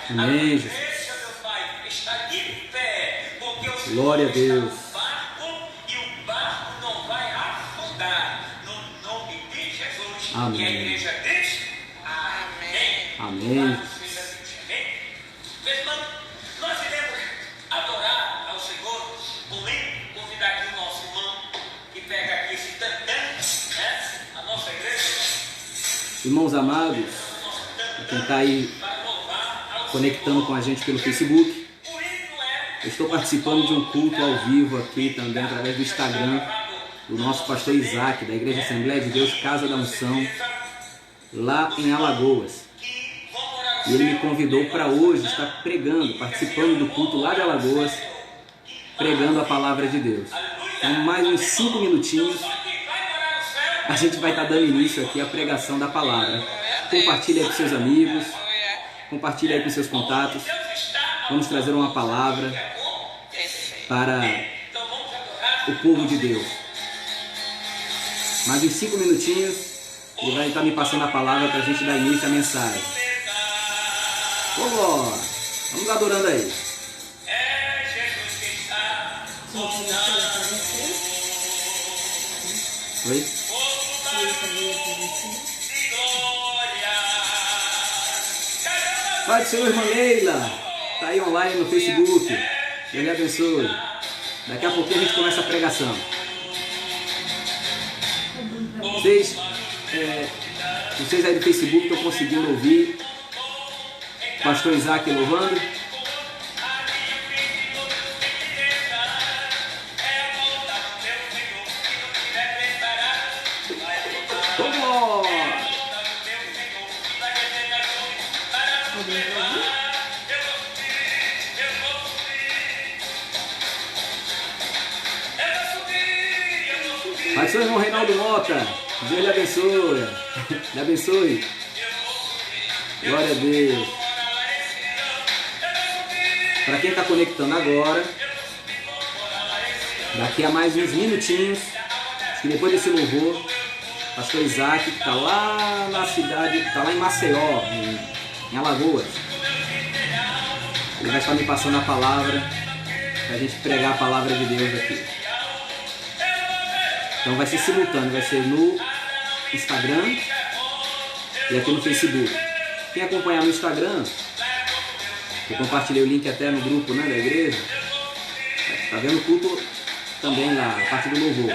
Amém, Jesus. Glória a Deus. Amém. Amém. Nós iremos adorar ao Senhor. Convidar aqui o nosso irmão que pega aqui esse tantã, né? A nossa igreja. Irmãos amados, quem está aí conectando com a gente pelo Facebook, eu estou participando de um culto ao vivo aqui também através do Instagram do nosso pastor Isaac, da Igreja Assembleia de Deus Casa da Unção, lá em Alagoas. E ele me convidou para hoje estar pregando, participando do culto lá de Alagoas, pregando a palavra de Deus. Então, mais uns 5 minutinhos, a gente vai estar dando início aqui à pregação da palavra. Compartilhe aí com seus amigos, compartilhe aí com seus contatos. Vamos trazer uma palavra para o povo de Deus. Mais uns 5 minutinhos, ele vai estar me passando a palavra para a gente dar início à mensagem. Vambora! Vamos adorando aí. Oi? Pai do Senhor, irmã Leila. Está aí online no Facebook. Deus lhe abençoe. Daqui a pouquinho a gente começa a pregação. Vocês aí do Facebook estão conseguindo ouvir o pastor Isaac louvando? Vamos! Pai do Senhor, irmão Reinaldo Mota. Deus lhe abençoe. Lhe abençoe. Glória a Deus. Para quem está conectando agora, daqui a mais uns minutinhos, acho que depois desse louvor, pastor Isaac, que está lá na cidade, está lá em Maceió, em Alagoas, ele vai estar me passando a palavra para a gente pregar a palavra de Deus aqui. Então vai ser simultâneo, vai ser no Instagram e aqui no Facebook. Quem acompanhar no Instagram, eu compartilhei o link até no grupo, né, da igreja. Está vendo o culto também lá, a parte do louvor.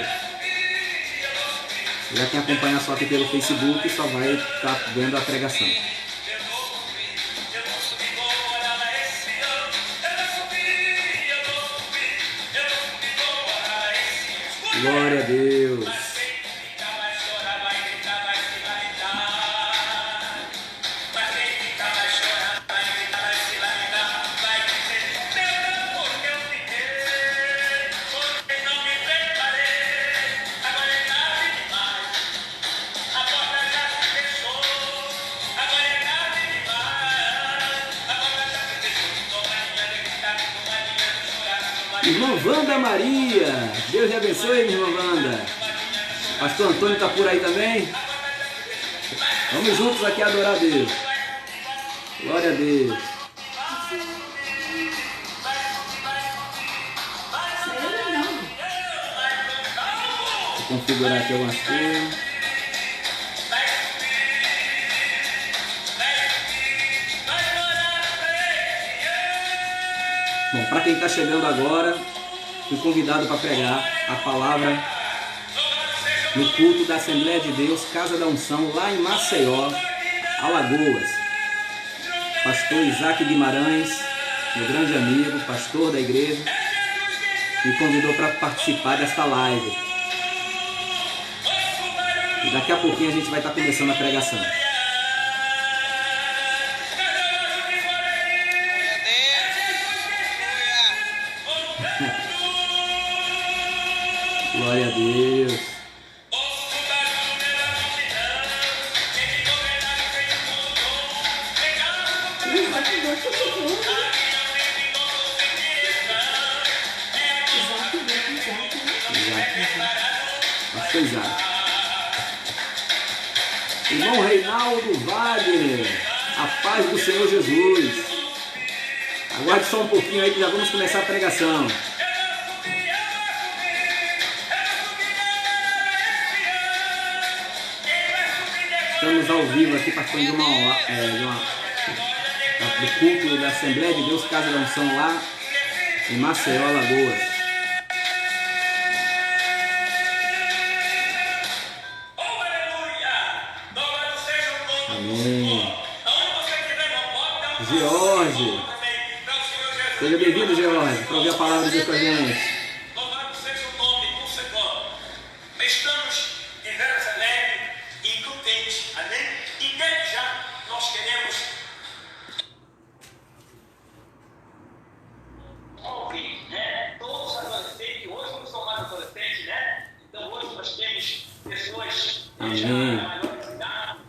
Já quem acompanhar só aqui pelo Facebook só vai estar vendo a pregação. Glória a Deus. Irmã Wanda Maria, Deus lhe abençoe, irmã Wanda. Pastor Antônio está por aí também. Vamos juntos aqui adorar a Deus. Glória a Deus. Vou configurar aqui algumas coisas. Bom, para quem está chegando agora, fui convidado para pregar a palavra no culto da Assembleia de Deus, Casa da Unção, lá em Maceió, Alagoas. Pastor Isaac Guimarães, meu grande amigo, pastor da igreja, me convidou para participar desta live. E daqui a pouquinho a gente vai estar começando a pregação. Glória a Deus. Pastor Isaac. Irmão Reinaldo Wagner, a paz do Senhor Jesus. Aguarde só um pouquinho aí que já vamos começar a pregação. Estamos ao vivo aqui participando do culto da Assembleia de Deus Casa da Unção lá em Maceió, Alagoas. Amém. George, seja bem-vindo, George, para ouvir a palavra de Deus com a gente. Louvado seja o nome do Senhor. Estamos de veras alegres e contentes, amém? E desde já nós queremos ouvir, né? Todos os adolescentes, hoje não são mais adolescentes, né? Então hoje nós temos pessoas já maiores de idade,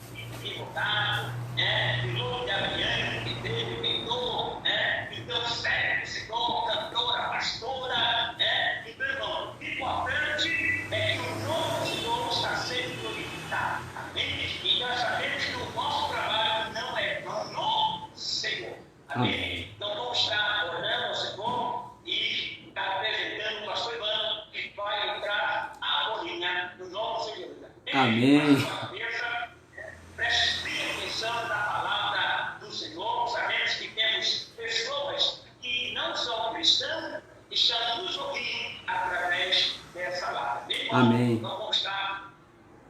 que votaram, né? Piloto de avião, que teve, pintor, né? Então serve, psicólogo, cantora, pastora, né? Então, irmão, o importante é que o nome do Senhor está sendo glorificado, amém? E nós sabemos que o nosso trabalho não é no Senhor, amém? Então vamos estar orando ao Senhor e estar apresentando o pastor Ivano, que vai entrar a bolinha no nome do Senhor. Amém. Preste atenção na palavra do Senhor. Sabemos que temos pessoas que não são cristãs, estão nos ouvindo através dessa palavra. Amém. Então vamos estar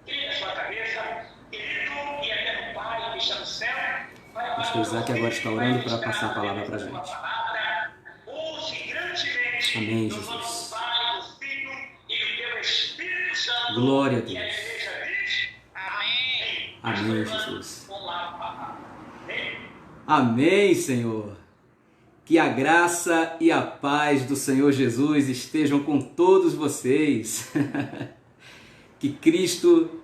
aqui na sua cabeça, querido e eterno Pai que está no céu. Pastor Isaac agora está orando para passar a palavra para a gente. Amém, Jesus. Pai, do Filho e do teu Espírito Santo. Glória a E a Deus. igreja diz: amém. Amém, Jesus. Vamos lá. Amém. Amém, Senhor. Que a graça e a paz do Senhor Jesus estejam com todos vocês. Que Cristo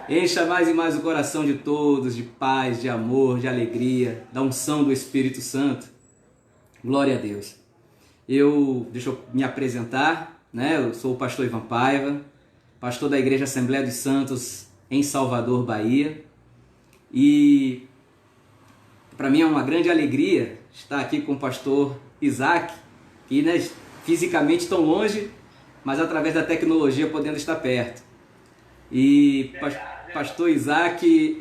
encha mais e mais o coração de todos de paz, de amor, de alegria, da unção do Espírito Santo. Glória a Deus. Deixa eu me apresentar, né? Eu sou o pastor Ivan Paiva, pastor da Igreja Assembleia dos Santos em Salvador, Bahia. E para mim é uma grande alegria estar aqui com o pastor Isaac, que, né, fisicamente tão longe, mas através da tecnologia podendo estar perto. E pastor Isaac,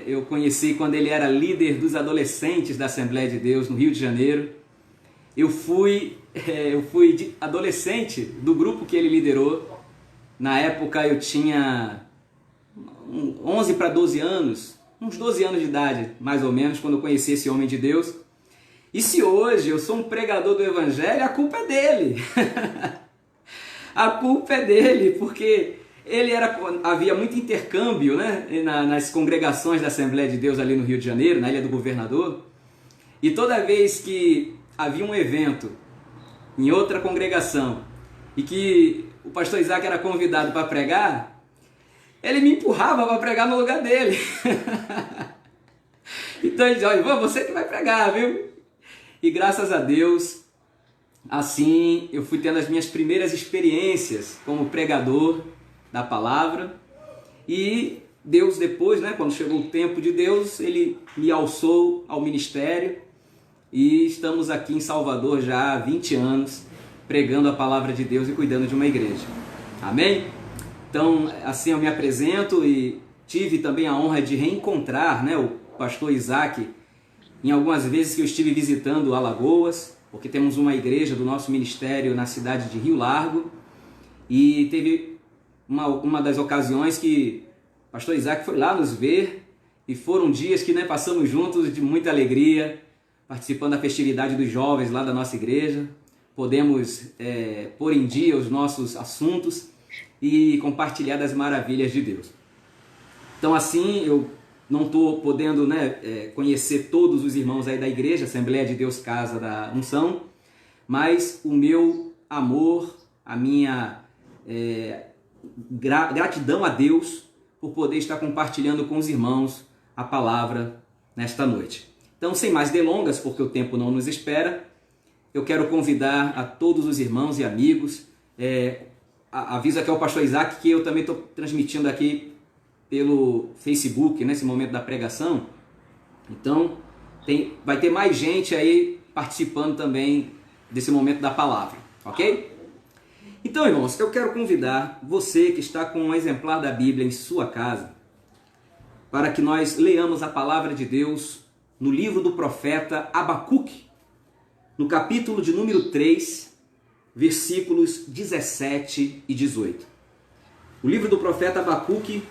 eu conheci quando ele era líder dos adolescentes da Assembleia de Deus no Rio de Janeiro. Eu fui adolescente do grupo que ele liderou. Na época eu tinha 11 para 12 anos, uns 12 anos de idade, mais ou menos, quando eu conheci esse homem de Deus. E se hoje eu sou um pregador do Evangelho, a culpa é dele. A culpa é dele, porque havia muito intercâmbio, né, nas congregações da Assembleia de Deus ali no Rio de Janeiro, na Ilha do Governador. E toda vez que havia um evento em outra congregação e que o pastor Isaac era convidado para pregar, ele me empurrava para pregar no lugar dele. Então ele dizia: olha, você que vai pregar, viu? E graças a Deus, assim eu fui tendo as minhas primeiras experiências como pregador da palavra. E Deus depois, né, quando chegou o tempo de Deus, ele me alçou ao ministério. E estamos aqui em Salvador já há 20 anos, pregando a palavra de Deus e cuidando de uma igreja. Amém? Então, assim eu me apresento e tive também a honra de reencontrar, né, o pastor Isaac em algumas vezes que eu estive visitando Alagoas, porque temos uma igreja do nosso ministério na cidade de Rio Largo. E teve uma das ocasiões que o pastor Isaac foi lá nos ver e foram dias que, né, passamos juntos de muita alegria, participando da festividade dos jovens lá da nossa igreja. Podemos pôr em dia os nossos assuntos e compartilhar das maravilhas de Deus. Então, assim, eu não estou podendo, né, conhecer todos os irmãos aí da igreja, Assembleia de Deus Casa da Unção, mas o meu amor, a minha gratidão a Deus por poder estar compartilhando com os irmãos a palavra nesta noite. Então, sem mais delongas, porque o tempo não nos espera, eu quero convidar a todos os irmãos e amigos. Aviso aqui ao pastor Isaac que eu também estou transmitindo aqui pelo Facebook nesse momento da pregação. Então, vai ter mais gente aí participando também desse momento da palavra, ok? Então, irmãos, eu quero convidar você que está com um exemplar da Bíblia em sua casa para que nós leamos a palavra de Deus no livro do profeta Abacuque, no capítulo de número 3, versículos 17 e 18. O livro do profeta Abacuque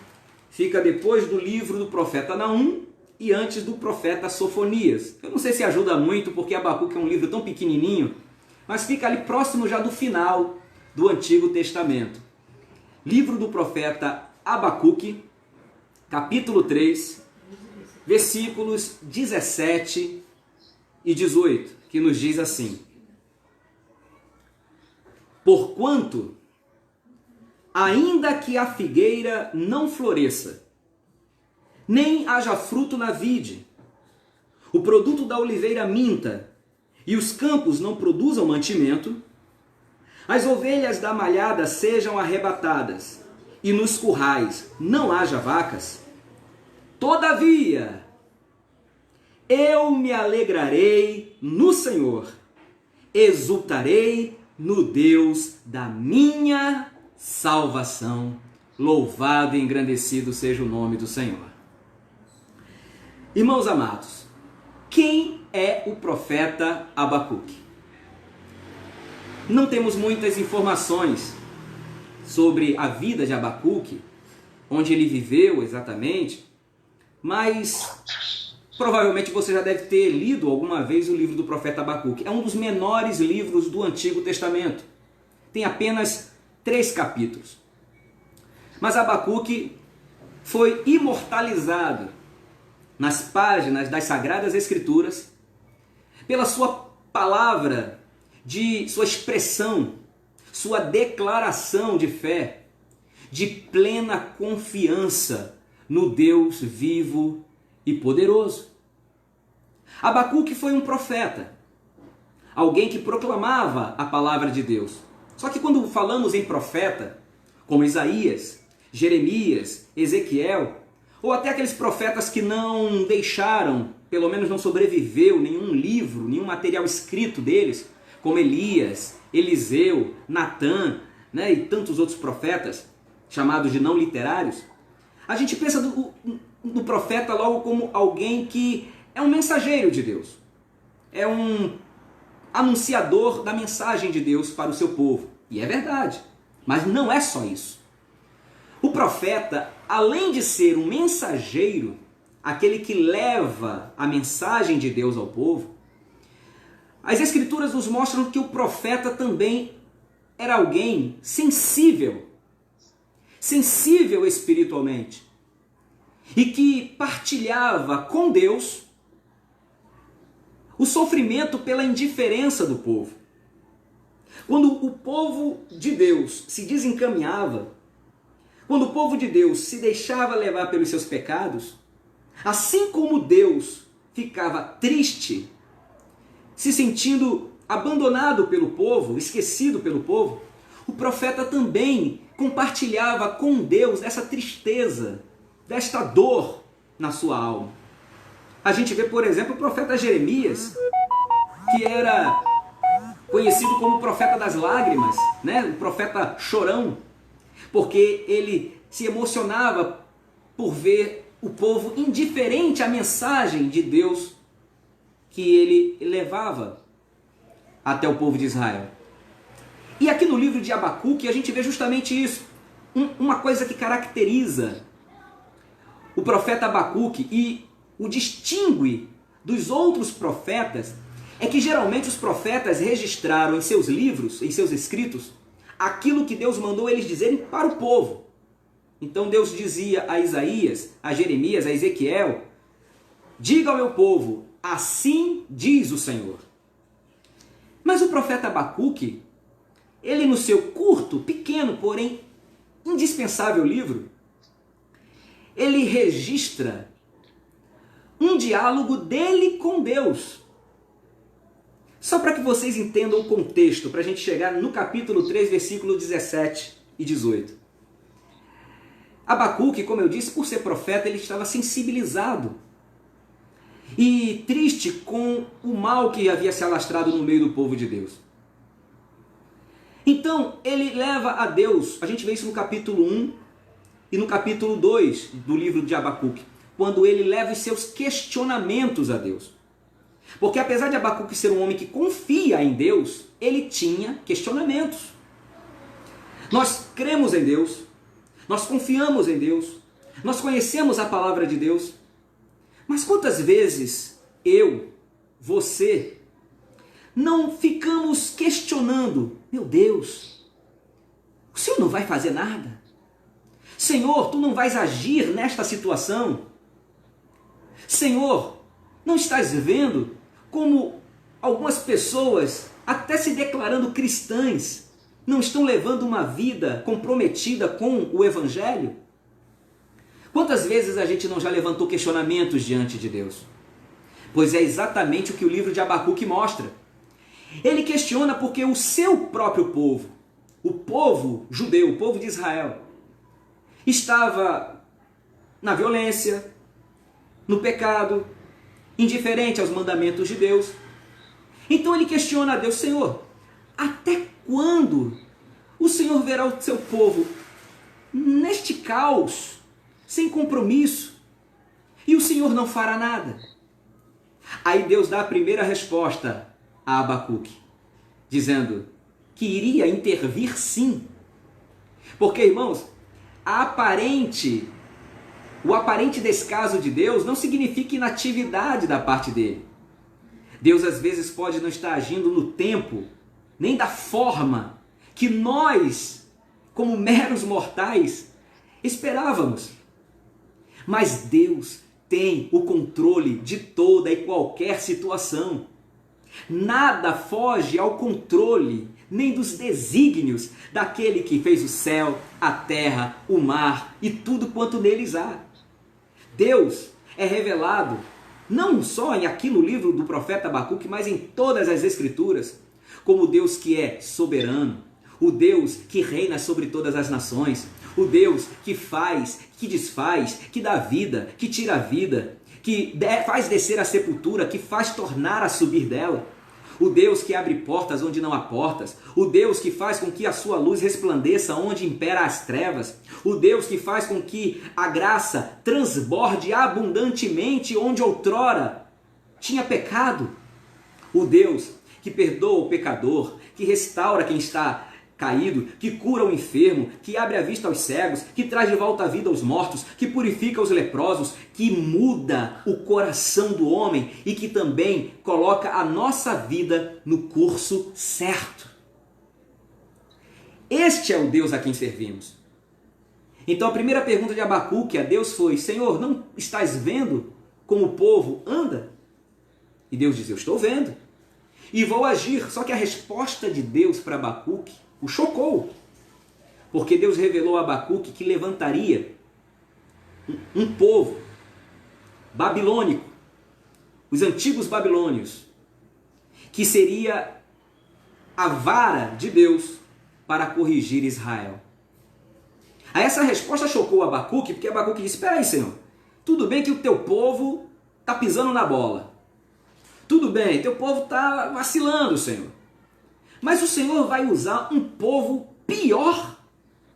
fica depois do livro do profeta Naum e antes do profeta Sofonias. Eu não sei se ajuda muito, porque Abacuque é um livro tão pequenininho, mas fica ali próximo já do final do Antigo Testamento. Livro do profeta Abacuque, capítulo 3, versículos 17 e 18, que nos diz assim: Porquanto, ainda que a figueira não floresça, nem haja fruto na vide, o produto da oliveira minta, e os campos não produzam mantimento, as ovelhas da malhada sejam arrebatadas, e nos currais não haja vacas, todavia eu me alegrarei no Senhor, exultarei no Deus da minha salvação. Louvado e engrandecido seja o nome do Senhor. Irmãos amados, quem é o profeta Abacuque? Não temos muitas informações sobre a vida de Abacuque, onde ele viveu exatamente, mas provavelmente você já deve ter lido alguma vez o livro do profeta Abacuque. É um dos menores livros do Antigo Testamento. Tem apenas 3 capítulos. Mas Abacuque foi imortalizado nas páginas das Sagradas Escrituras pela sua palavra, de sua expressão, sua declaração de fé, de plena confiança no Deus vivo e poderoso. Abacuque foi um profeta, alguém que proclamava a palavra de Deus. Só que quando falamos em profeta, como Isaías, Jeremias, Ezequiel, ou até aqueles profetas que não deixaram, pelo menos não sobreviveu nenhum livro, nenhum material escrito deles, como Elias, Eliseu, Natã, e tantos outros profetas, chamados de não literários, a gente pensa do profeta logo como alguém que é um mensageiro de Deus, é um anunciador da mensagem de Deus para o seu povo. E é verdade, mas não é só isso. O profeta, além de ser um mensageiro, aquele que leva a mensagem de Deus ao povo, as Escrituras nos mostram que o profeta também era alguém sensível espiritualmente, e que partilhava com Deus o sofrimento pela indiferença do povo. Quando o povo de Deus se desencaminhava, quando o povo de Deus se deixava levar pelos seus pecados, assim como Deus ficava triste, se sentindo abandonado pelo povo, esquecido pelo povo, o profeta também compartilhava com Deus essa tristeza, desta dor na sua alma. A gente vê, por exemplo, o profeta Jeremias, que era conhecido como o profeta das lágrimas, o profeta chorão, porque ele se emocionava por ver o povo indiferente à mensagem de Deus que ele levava até o povo de Israel. E aqui no livro de Abacuque a gente vê justamente isso, uma coisa que caracteriza o profeta Abacuque e o distingue dos outros profetas, é que geralmente os profetas registraram em seus livros, em seus escritos, aquilo que Deus mandou eles dizerem para o povo. Então Deus dizia a Isaías, a Jeremias, a Ezequiel: diga ao meu povo, assim diz o Senhor. Mas o profeta Abacuque, ele no seu curto, pequeno, porém indispensável livro, ele registra um diálogo dele com Deus. Só para que vocês entendam o contexto, para a gente chegar no capítulo 3, versículo 17 e 18. Abacuque, como eu disse, por ser profeta, ele estava sensibilizado. e triste com o mal que havia se alastrado no meio do povo de Deus. Então ele leva a Deus, a gente vê isso no capítulo 1 e no capítulo 2 do livro de Abacuque, quando ele leva os seus questionamentos a Deus. Porque apesar de Abacuque ser um homem que confia em Deus, ele tinha questionamentos. Nós cremos em Deus, nós confiamos em Deus, nós conhecemos a palavra de Deus, mas quantas vezes eu, você, não ficamos questionando: meu Deus, o Senhor não vai fazer nada? Senhor, tu não vais agir nesta situação? Senhor, não estás vendo como algumas pessoas, até se declarando cristãs, não estão levando uma vida comprometida com o Evangelho? Quantas vezes a gente não já levantou questionamentos diante de Deus? Pois é exatamente o que o livro de Abacuque mostra. Ele questiona porque o seu próprio povo, o povo judeu, o povo de Israel, estava na violência, no pecado, indiferente aos mandamentos de Deus. Então ele questiona a Deus: Senhor, até quando o Senhor verá o seu povo neste caos, sem compromisso, e o Senhor não fará nada? Aí Deus dá a primeira resposta a Abacuque, dizendo que iria intervir sim. Porque, irmãos, o aparente descaso de Deus não significa inatividade da parte dele. Deus às vezes pode não estar agindo no tempo, nem da forma que nós, como meros mortais, esperávamos. Mas Deus tem o controle de toda e qualquer situação. Nada foge ao controle, nem dos desígnios daquele que fez o céu, a terra, o mar e tudo quanto neles há. Deus é revelado não só em aqui no livro do profeta Abacuque, mas em todas as escrituras, como o Deus que é soberano, o Deus que reina sobre todas as nações, o Deus que faz, que desfaz, que dá vida, que tira a vida, que faz descer a sepultura, que faz tornar a subir dela. O Deus que abre portas onde não há portas. O Deus que faz com que a sua luz resplandeça onde impera as trevas. O Deus que faz com que a graça transborde abundantemente onde outrora tinha pecado. O Deus que perdoa o pecador, que restaura quem está caído, que cura o enfermo, que abre a vista aos cegos, que traz de volta a vida aos mortos, que purifica os leprosos, que muda o coração do homem e que também coloca a nossa vida no curso certo. Este é o Deus a quem servimos. Então a primeira pergunta de Abacuque a Deus foi: Senhor, não estás vendo como o povo anda? E Deus diz: eu estou vendo e vou agir. Só que a resposta de Deus para Abacuque o chocou, porque Deus revelou a Abacuque que levantaria um povo babilônico, os antigos babilônios, que seria a vara de Deus para corrigir Israel. Aí essa resposta chocou Abacuque, porque Abacuque disse: espera aí, Senhor, tudo bem que o teu povo está pisando na bola, tudo bem, teu povo está vacilando, Senhor, mas o Senhor vai usar um povo pior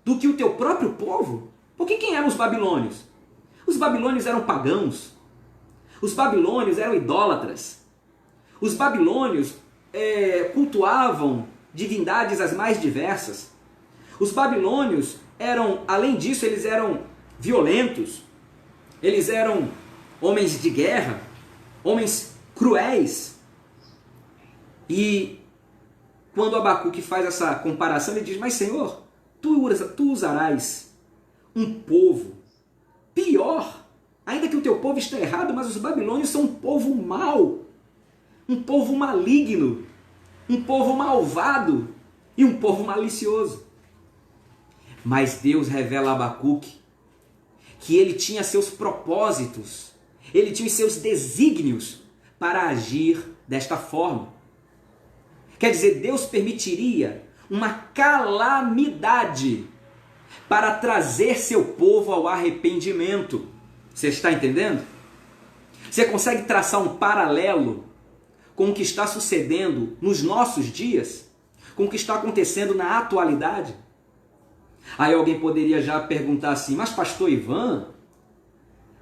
do que o teu próprio povo? Porque quem eram os babilônios? Os babilônios eram pagãos. Os babilônios eram idólatras. Os babilônios cultuavam divindades as mais diversas. Os babilônios eram, além disso, eles eram violentos. Eles eram homens de guerra, homens cruéis. E quando Abacuque faz essa comparação, ele diz: mas Senhor, tu usarás um povo pior, ainda que o teu povo esteja errado, mas os babilônios são um povo mau, um povo maligno, um povo malvado e um povo malicioso. Mas Deus revela a Abacuque que ele tinha seus propósitos, ele tinha os seus desígnios para agir desta forma. Quer dizer, Deus permitiria uma calamidade para trazer seu povo ao arrependimento. Você está entendendo? Você consegue traçar um paralelo com o que está sucedendo nos nossos dias? Com o que está acontecendo na atualidade? Aí alguém poderia já perguntar assim, mas pastor Ivan,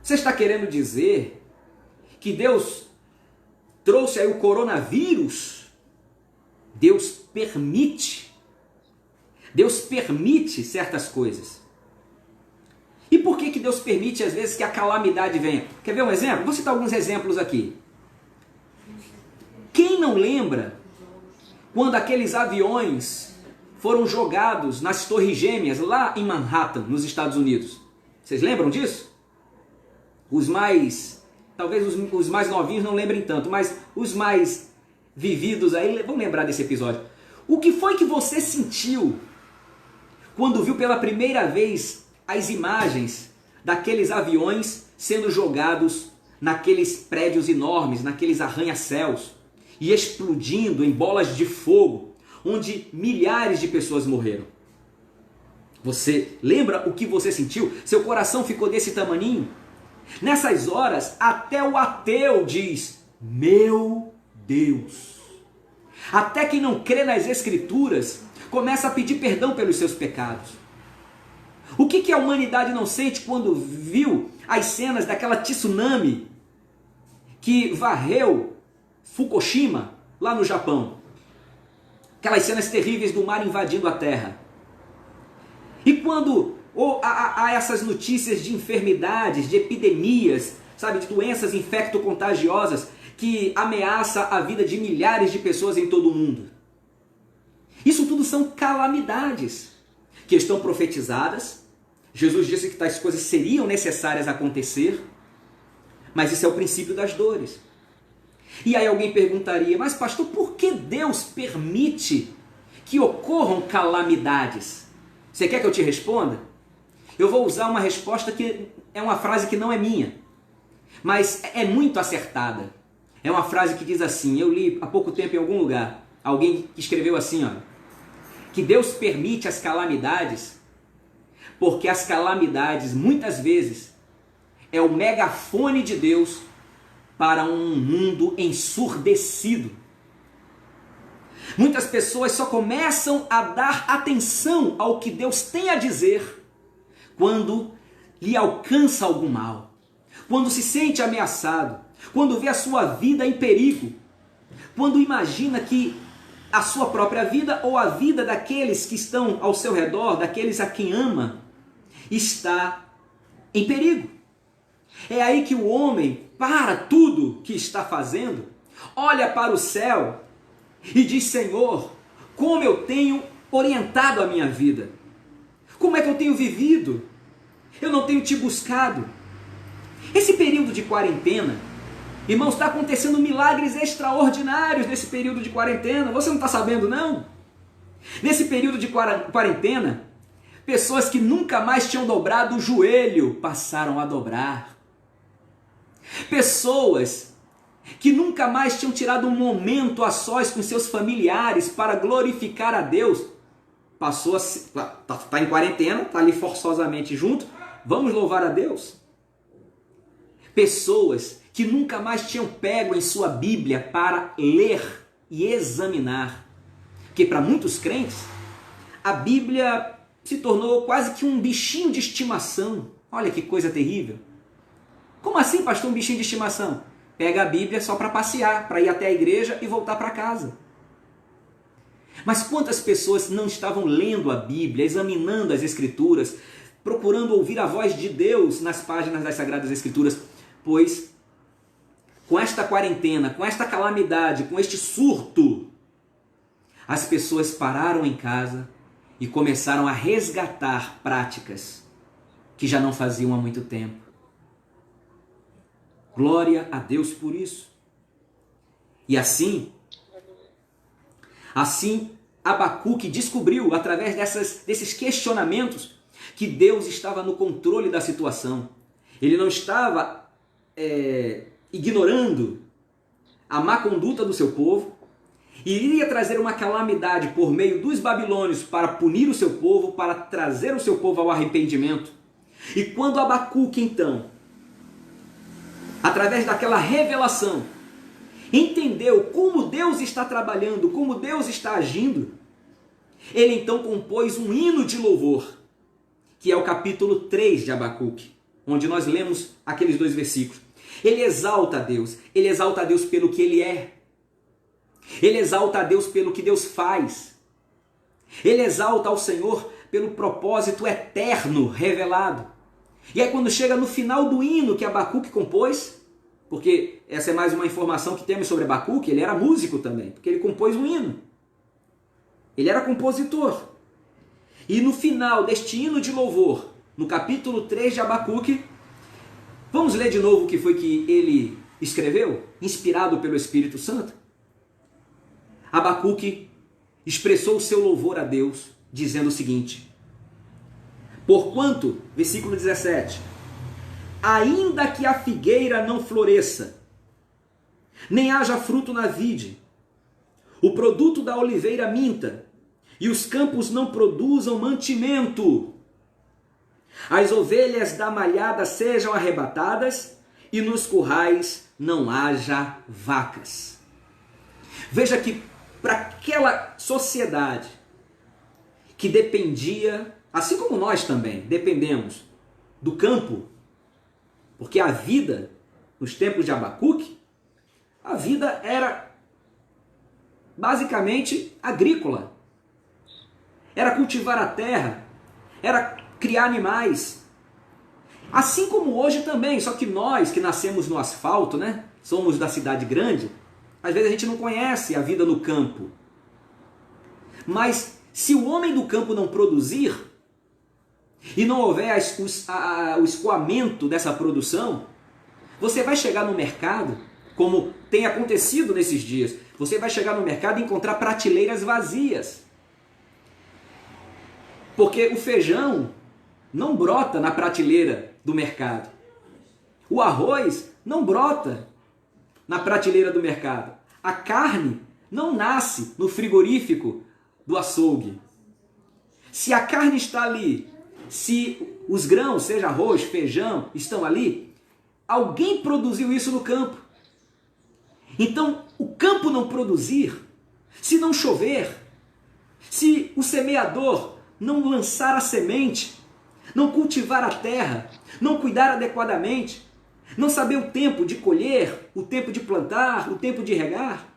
você está querendo dizer que Deus trouxe aí o coronavírus? Deus permite certas coisas. E por que Deus permite às vezes que a calamidade venha? Quer ver um exemplo? Vou citar alguns exemplos aqui. Quem não lembra quando aqueles aviões foram jogados nas Torres Gêmeas lá em Manhattan, nos Estados Unidos? Vocês lembram disso? Talvez os mais novinhos não lembrem tanto, mas os mais vividos aí vão lembrar desse episódio. O que foi que você sentiu quando viu pela primeira vez as imagens daqueles aviões sendo jogados naqueles prédios enormes, naqueles arranha-céus, e explodindo em bolas de fogo, onde milhares de pessoas morreram? Você lembra o que você sentiu? Seu coração ficou desse tamaninho? Nessas horas, até o ateu diz, meu Deus. Até quem não crê nas Escrituras começa a pedir perdão pelos seus pecados. O que a humanidade não sente quando viu as cenas daquela tsunami que varreu Fukushima, lá no Japão? Aquelas cenas terríveis do mar invadindo a terra. E quando há essas notícias de enfermidades, de epidemias, sabe, de doenças infecto-contagiosas que ameaçam a vida de milhares de pessoas em todo o mundo. Isso tudo são calamidades que estão profetizadas. Jesus disse que tais coisas seriam necessárias acontecer, mas isso é o princípio das dores. E aí alguém perguntaria, mas pastor, por que Deus permite que ocorram calamidades? Você quer que eu te responda? Eu vou usar uma resposta que é uma frase que não é minha, mas é muito acertada. É uma frase que diz assim, eu li há pouco tempo em algum lugar, alguém que escreveu assim, ó, que Deus permite as calamidades, porque as calamidades muitas vezes é o megafone de Deus para um mundo ensurdecido. Muitas pessoas só começam a dar atenção ao que Deus tem a dizer quando lhe alcança algum mal, quando se sente ameaçado, quando vê a sua vida em perigo, quando imagina que a sua própria vida ou a vida daqueles que estão ao seu redor, daqueles a quem ama, está em perigo. É aí que o homem para tudo que está fazendo, olha para o céu e diz, Senhor, como eu tenho orientado a minha vida? Como é que eu tenho vivido? Eu não tenho te buscado. Esse período de quarentena, irmãos, está acontecendo milagres extraordinários nesse período de quarentena. Você não está sabendo, não? Nesse período de quarentena, pessoas que nunca mais tinham dobrado o joelho passaram a dobrar. Pessoas que nunca mais tinham tirado um momento a sós com seus familiares para glorificar a Deus, passou a está em quarentena, está ali forçosamente junto, vamos louvar a Deus. Pessoas que nunca mais tinham pego em sua Bíblia para ler e examinar, porque para muitos crentes a Bíblia se tornou quase que um bichinho de estimação. Olha que coisa terrível. Como assim, pastor, um bichinho de estimação? Pega a Bíblia só para passear, para ir até a igreja e voltar para casa. Mas quantas pessoas não estavam lendo a Bíblia, examinando as Escrituras, procurando ouvir a voz de Deus nas páginas das Sagradas Escrituras? Pois, com esta quarentena, com esta calamidade, com este surto, as pessoas pararam em casa e começaram a resgatar práticas que já não faziam há muito tempo. Glória a Deus por isso. E assim Abacuque descobriu, através desses questionamentos, que Deus estava no controle da situação. Ele não estava ignorando a má conduta do seu povo, e iria trazer uma calamidade por meio dos babilônios para punir o seu povo, para trazer o seu povo ao arrependimento. E quando Abacuque, então, através daquela revelação, entendeu como Deus está trabalhando, como Deus está agindo, ele então compôs um hino de louvor, que é o capítulo 3 de Abacuque, onde nós lemos aqueles 2 versículos. Ele exalta a Deus pelo que Ele é, ele exalta a Deus pelo que Deus faz, ele exalta ao Senhor pelo propósito eterno revelado. E aí quando chega no final do hino que Abacuque compôs, porque essa é mais uma informação que temos sobre Abacuque, ele era músico também, porque ele compôs um hino. Ele era compositor. E no final deste hino de louvor, no capítulo 3 de Abacuque, vamos ler de novo o que foi que ele escreveu, inspirado pelo Espírito Santo? Abacuque expressou o seu louvor a Deus, dizendo o seguinte: porquanto, versículo 17, ainda que a figueira não floresça, nem haja fruto na vide, o produto da oliveira minta, e os campos não produzam mantimento, as ovelhas da malhada sejam arrebatadas, e nos currais não haja vacas. Veja que para aquela sociedade que dependia, assim como nós também dependemos do campo, porque a vida, nos tempos de Abacuque, a vida era basicamente agrícola. Era cultivar a terra, era criar animais. Assim como hoje também, só que nós que nascemos no asfalto, né? Somos da cidade grande, às vezes a gente não conhece a vida no campo. Mas se o homem do campo não produzir, e não houver o escoamento dessa produção, você vai chegar no mercado, como tem acontecido nesses dias, você vai chegar no mercado e encontrar prateleiras vazias. Porque o feijão não brota na prateleira do mercado. O arroz não brota na prateleira do mercado. A carne não nasce no frigorífico do açougue. Se a carne está ali, se os grãos, seja arroz, feijão, estão ali, alguém produziu isso no campo. Então, o campo não produzir, se não chover, se o semeador não lançar a semente, não cultivar a terra, não cuidar adequadamente, não saber o tempo de colher, o tempo de plantar, o tempo de regar,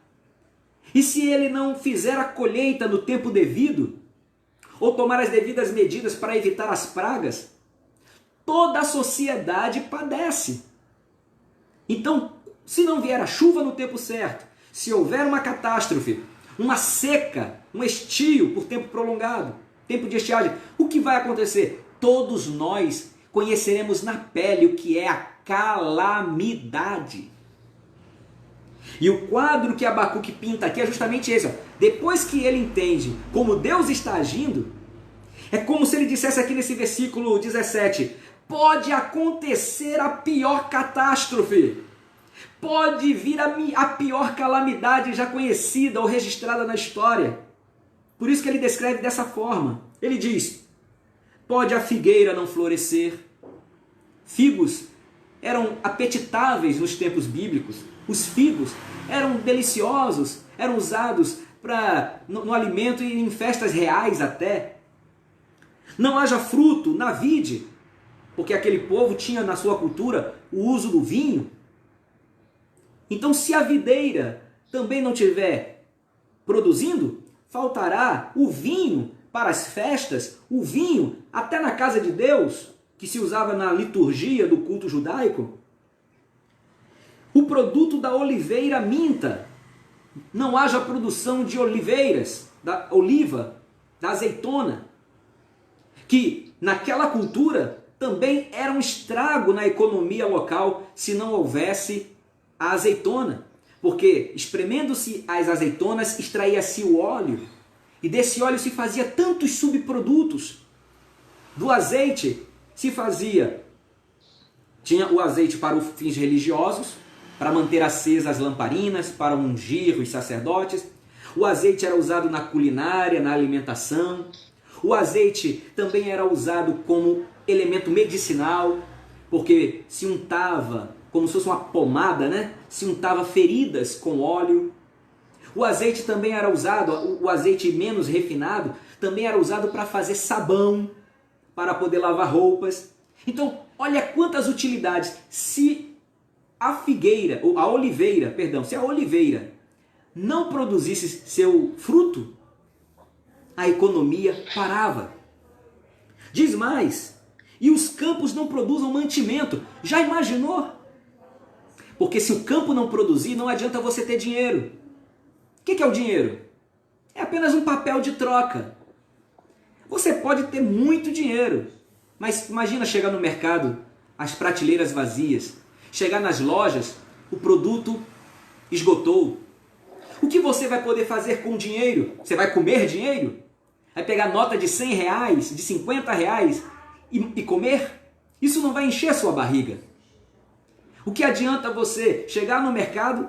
e se ele não fizer a colheita no tempo devido, ou tomar as devidas medidas para evitar as pragas, toda a sociedade padece. Então, se não vier a chuva no tempo certo, se houver uma catástrofe, uma seca, um estio por tempo prolongado, tempo de estiagem, o que vai acontecer? Todos nós conheceremos na pele o que é a calamidade. E o quadro que Abacuque pinta aqui é justamente esse. Ó. Depois que ele entende como Deus está agindo, é como se ele dissesse aqui nesse versículo 17, pode acontecer a pior catástrofe, pode vir a pior calamidade já conhecida ou registrada na história. Por isso que ele descreve dessa forma. Ele diz, pode a figueira não florescer. Figos eram apetitáveis nos tempos bíblicos. Os figos eram deliciosos, eram usados no alimento e em festas reais até. Não haja fruto na vide, porque aquele povo tinha na sua cultura o uso do vinho. Então, se a videira também não estiver produzindo, faltará o vinho para as festas, o vinho até na casa de Deus, que se usava na liturgia do culto judaico. O produto da oliveira minta, não haja produção de oliveiras, da oliva, da azeitona, que naquela cultura também era um estrago na economia local se não houvesse a azeitona, porque espremendo-se as azeitonas extraía-se o óleo, e desse óleo se fazia tantos subprodutos. Do azeite se fazia, tinha o azeite para os fins religiosos, para manter acesas as lamparinas, para ungir os sacerdotes. O azeite era usado na culinária, na alimentação. O azeite também era usado como elemento medicinal, porque se untava como se fosse uma pomada, né? Se untava feridas com óleo. O azeite também era usado, o azeite menos refinado, também era usado para fazer sabão, para poder lavar roupas. Então, olha quantas utilidades. Se a oliveira não produzisse seu fruto, a economia parava. Diz mais, e os campos não produzam mantimento. Já imaginou? Porque se o campo não produzir, não adianta você ter dinheiro. O que é o dinheiro? É apenas um papel de troca. Você pode ter muito dinheiro, mas imagina chegar no mercado, as prateleiras vazias, chegar nas lojas, o produto esgotou. O que você vai poder fazer com o dinheiro? Você vai comer dinheiro? Vai pegar nota de R$100, de R$50 e comer? Isso não vai encher a sua barriga. O que adianta você chegar no mercado,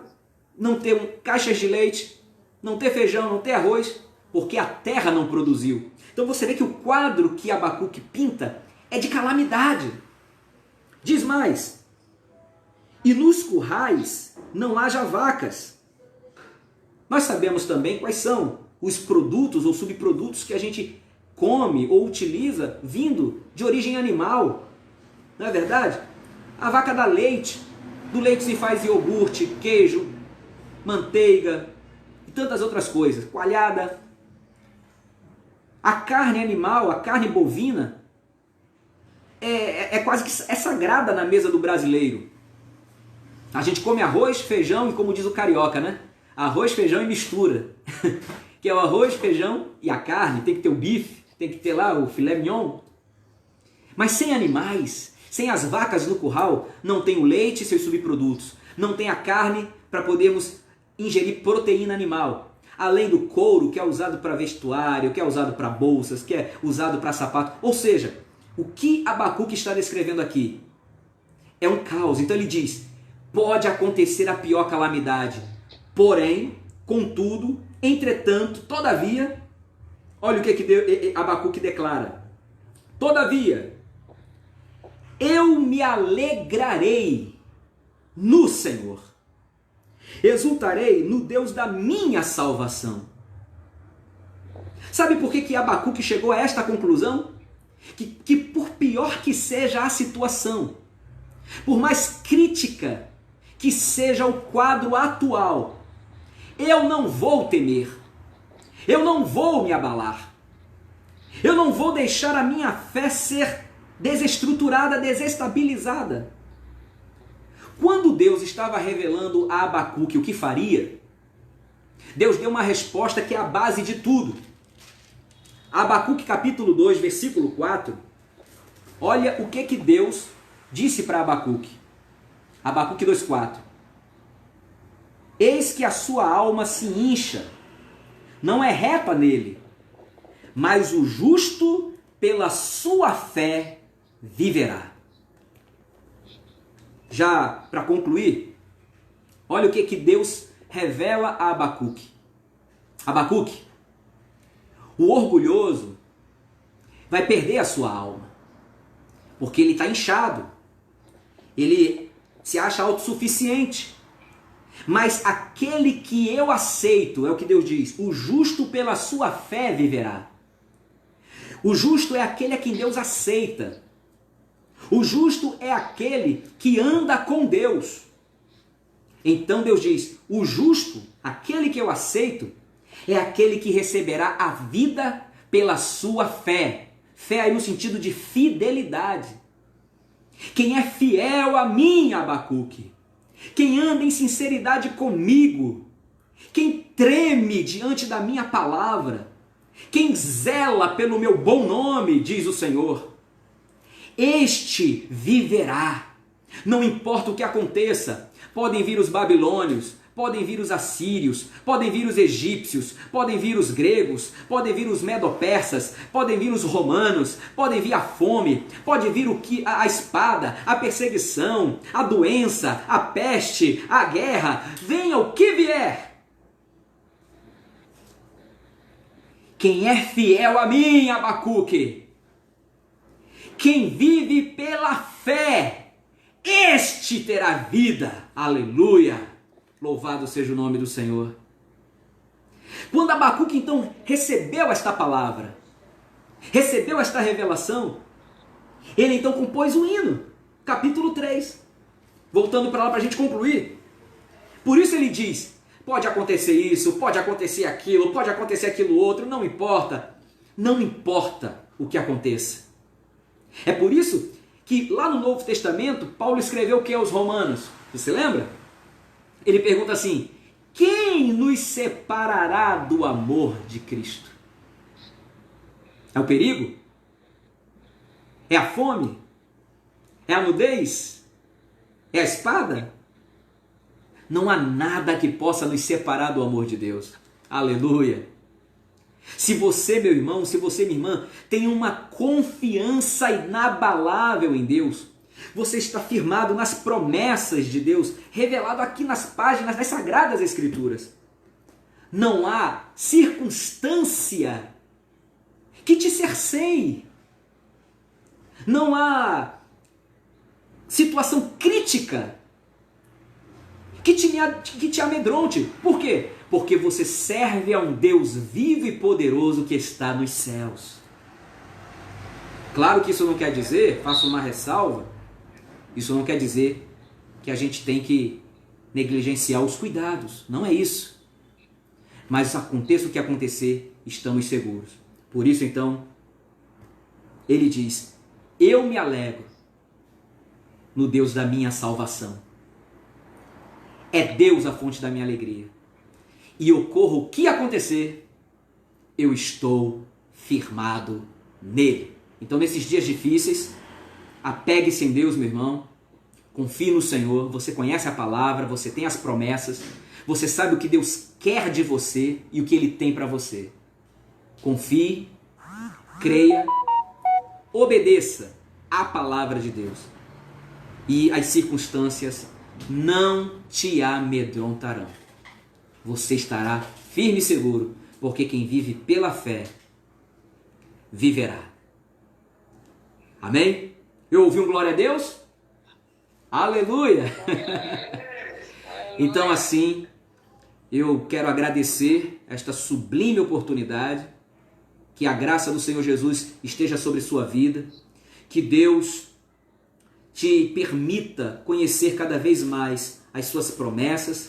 não ter caixas de leite, não ter feijão, não ter arroz, porque a terra não produziu. Então você vê que o quadro que Abacuque pinta é de calamidade. Diz mais, e nos currais não haja vacas. Nós sabemos também quais são os produtos ou subprodutos que a gente come ou utiliza vindo de origem animal. Não é verdade? A vaca dá leite, do leite se faz iogurte, queijo, manteiga e tantas outras coisas, coalhada. A carne animal, a carne bovina, é quase que é sagrada na mesa do brasileiro. A gente come arroz, feijão e, como diz o carioca, né? Arroz, feijão e mistura. Que é o arroz, feijão e a carne, tem que ter o bife, tem que ter lá o filé mignon. Mas sem animais, sem as vacas no curral, não tem o leite e seus subprodutos, não tem a carne para podermos ingerir proteína animal. Além do couro, que é usado para vestuário, que é usado para bolsas, que é usado para sapato. Ou seja, o que Abacuque está descrevendo aqui é um caos. Então ele diz, pode acontecer a pior calamidade, porém, contudo, entretanto, todavia, olha o que Abacuque declara. Todavia, eu me alegrarei no Senhor. Exultarei no Deus da minha salvação. Sabe por que Abacuque chegou a esta conclusão? Que por pior que seja a situação, por mais crítica que seja o quadro atual, eu não vou temer, eu não vou me abalar, eu não vou deixar a minha fé ser desestruturada, desestabilizada. Quando Deus estava revelando a Abacuque o que faria, Deus deu uma resposta que é a base de tudo. Abacuque capítulo 2, versículo 4, olha o que Deus disse para Abacuque. Abacuque 2,4. Eis que a sua alma se incha, não é reta nele, mas o justo pela sua fé viverá. Já para concluir, olha o que Deus revela a Abacuque. Abacuque, o orgulhoso vai perder a sua alma, porque ele está inchado, ele se acha autossuficiente. Mas aquele que eu aceito, é o que Deus diz, o justo pela sua fé viverá. O justo é aquele a quem Deus aceita. O justo é aquele que anda com Deus. Então Deus diz, o justo, aquele que eu aceito, é aquele que receberá a vida pela sua fé. Fé aí no sentido de fidelidade. Quem é fiel a mim, Abacuque, quem anda em sinceridade comigo, quem treme diante da minha palavra, quem zela pelo meu bom nome, diz o Senhor, este viverá. Não importa o que aconteça, podem vir os babilônios, podem vir os assírios, podem vir os egípcios, podem vir os gregos, podem vir os medo-persas, podem vir os romanos, podem vir a fome, pode vir a espada, a perseguição, a doença, a peste, a guerra, venha o que vier. Quem é fiel a mim, Abacuque, quem vive pela fé, este terá vida. Aleluia! Louvado seja o nome do Senhor. Quando Abacuque então recebeu esta palavra, recebeu esta revelação, ele então compôs um hino, capítulo 3. Voltando para lá para a gente concluir. Por isso ele diz, pode acontecer isso, pode acontecer aquilo outro, não importa. Não importa o que aconteça. É por isso que lá no Novo Testamento, Paulo escreveu o que aos Romanos? Você lembra? Ele pergunta assim, quem nos separará do amor de Cristo? É o perigo? É a fome? É a nudez? É a espada? Não há nada que possa nos separar do amor de Deus. Aleluia! Se você, meu irmão, se você, minha irmã, tem uma confiança inabalável em Deus, você está firmado nas promessas de Deus, revelado aqui nas páginas das Sagradas Escrituras. Não há circunstância que te cerceie. Não há situação crítica que te amedronte. Por quê? Porque você serve a um Deus vivo e poderoso que está nos céus. Claro que isso não quer dizer, faço uma ressalva, isso não quer dizer que a gente tem que negligenciar os cuidados. Não é isso. Mas aconteça o que acontecer, estamos seguros. Por isso, então, ele diz, eu me alegro no Deus da minha salvação. É Deus a fonte da minha alegria. E ocorra o que acontecer, eu estou firmado nele. Então, nesses dias difíceis, apegue-se em Deus, meu irmão. Confie no Senhor. Você conhece a palavra, você tem as promessas. Você sabe o que Deus quer de você e o que Ele tem para você. Confie, creia, obedeça à palavra de Deus. E as circunstâncias não te amedrontarão. Você estará firme e seguro, porque quem vive pela fé, viverá. Amém? Eu ouvi um glória a Deus? Aleluia! Então assim, eu quero agradecer esta sublime oportunidade, que a graça do Senhor Jesus esteja sobre sua vida, que Deus te permita conhecer cada vez mais as suas promessas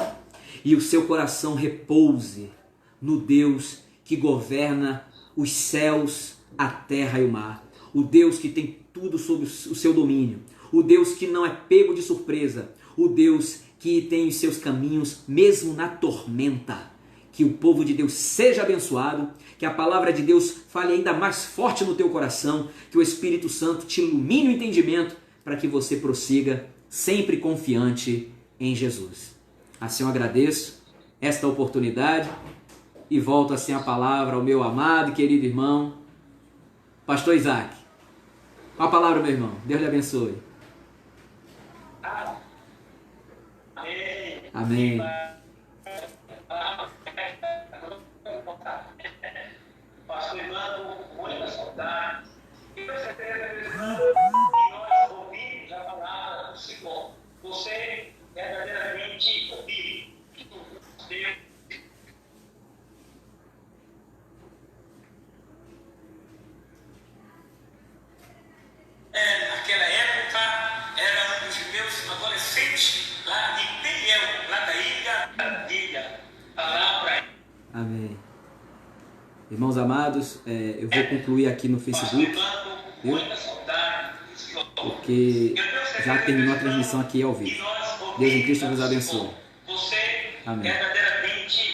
e o seu coração repouse no Deus que governa os céus, a terra e o mar. O Deus que tem tudo sob o seu domínio. O Deus que não é pego de surpresa. O Deus que tem os seus caminhos mesmo na tormenta. Que o povo de Deus seja abençoado, que a palavra de Deus fale ainda mais forte no teu coração, que o Espírito Santo te ilumine o entendimento para que você prossiga sempre confiante em Jesus. Assim eu agradeço esta oportunidade e volto assim a palavra ao meu amado e querido irmão, Pastor Isaac. Com a palavra, meu irmão. Deus lhe abençoe. Amém. Pastor Irmão, muita saudade. E com certeza, que nós ouvimos a palavra do Senhor. Você verdadeiramente ouviu. Deus. Naquela época, era um dos meus adolescentes lá de Peniel, lá da ilha, lá para. Amém. Irmãos amados, eu vou concluir aqui no Facebook, viu? Porque já terminou a transmissão aqui ao vivo. Deus em Cristo vos abençoe. Amém.